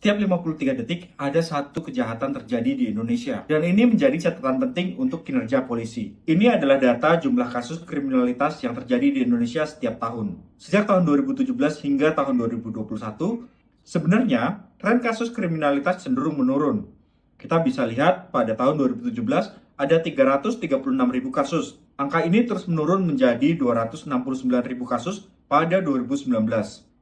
Setiap 53 detik ada satu kejahatan terjadi di Indonesia. Dan ini menjadi catatan penting untuk kinerja polisi. Ini adalah data jumlah kasus kriminalitas yang terjadi di Indonesia setiap tahun. Sejak tahun 2017 hingga tahun 2021, sebenarnya tren kasus kriminalitas cenderung menurun. Kita bisa lihat pada tahun 2017 ada 336.000 kasus. Angka ini terus menurun menjadi 269.000 kasus pada 2019.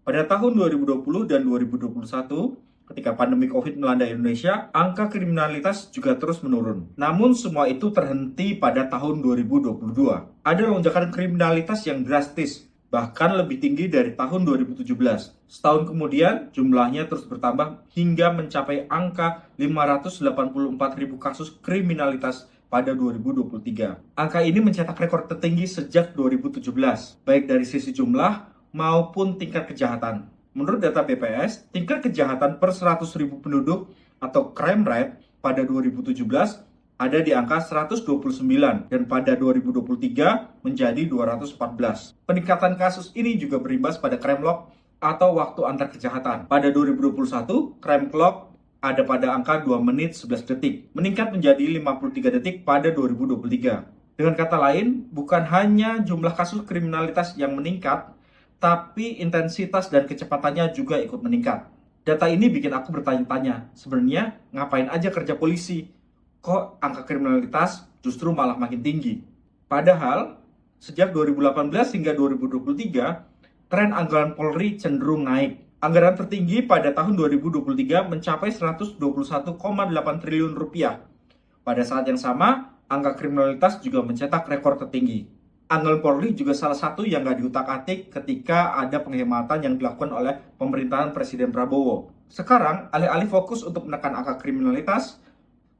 Pada tahun 2020 dan 2021, ketika pandemi COVID melanda Indonesia, angka kriminalitas juga terus menurun. Namun semua itu terhenti pada tahun 2022. Ada lonjakan kriminalitas yang drastis, bahkan lebih tinggi dari tahun 2017. Setahun kemudian, jumlahnya terus bertambah hingga mencapai angka 584.000 kasus kriminalitas pada 2023. Angka ini mencetak rekor tertinggi sejak 2017, baik dari sisi jumlah maupun tingkat kejahatan. Menurut data BPS, tingkat kejahatan per 100.000 penduduk atau crime rate pada 2017 ada di angka 129 dan pada 2023 menjadi 214. Peningkatan kasus ini juga berimbas pada crime log atau waktu antar kejahatan. Pada 2021, crime log ada pada angka 2 menit 11 detik, meningkat menjadi 53 detik pada 2023. Dengan kata lain, bukan hanya jumlah kasus kriminalitas yang meningkat, tapi intensitas dan kecepatannya juga ikut meningkat. Data ini bikin aku bertanya-tanya, sebenarnya ngapain aja kerja polisi? Kok angka kriminalitas justru malah makin tinggi? Padahal, sejak 2018 hingga 2023, tren anggaran Polri cenderung naik. Anggaran tertinggi pada tahun 2023 mencapai 121,8 triliun rupiah. Pada saat yang sama, angka kriminalitas juga mencetak rekor tertinggi. Anggaran Polri juga salah satu yang nggak diutak-atik ketika ada penghematan yang dilakukan oleh pemerintahan Presiden Prabowo. Sekarang, alih-alih fokus untuk menekan angka kriminalitas,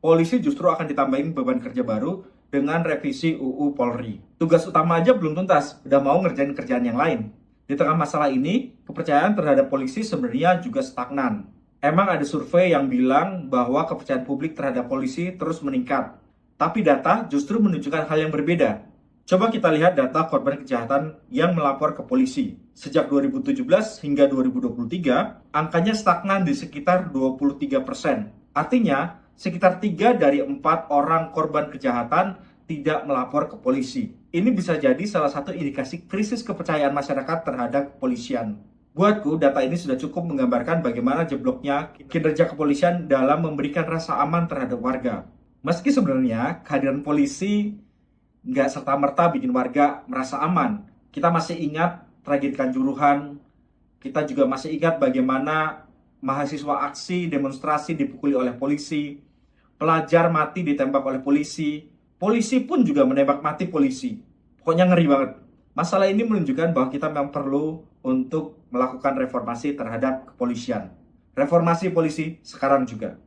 polisi justru akan ditambahin beban kerja baru dengan revisi UU Polri. Tugas utama aja belum tuntas, udah mau ngerjain kerjaan yang lain. Di tengah masalah ini, kepercayaan terhadap polisi sebenarnya juga stagnan. Emang ada survei yang bilang bahwa kepercayaan publik terhadap polisi terus meningkat. Tapi data justru menunjukkan hal yang berbeda. Coba kita lihat data korban kejahatan yang melapor ke polisi. Sejak 2017 hingga 2023, angkanya stagnan di sekitar 23%. Artinya, sekitar 3 dari 4 orang korban kejahatan tidak melapor ke polisi. Ini bisa jadi salah satu indikasi krisis kepercayaan masyarakat terhadap kepolisian. Buatku, data ini sudah cukup menggambarkan bagaimana jebloknya kinerja kepolisian dalam memberikan rasa aman terhadap warga. Meski sebenarnya kehadiran polisi nggak serta-merta bikin warga merasa aman. Kita masih ingat tragedi Kanjuruhan, kita juga masih ingat bagaimana mahasiswa aksi demonstrasi dipukuli oleh polisi, pelajar mati ditembak oleh polisi, polisi pun juga menembak mati polisi. Pokoknya ngeri banget. Masalah ini menunjukkan bahwa kita memang perlu untuk melakukan reformasi terhadap kepolisian. Reformasi polisi sekarang juga.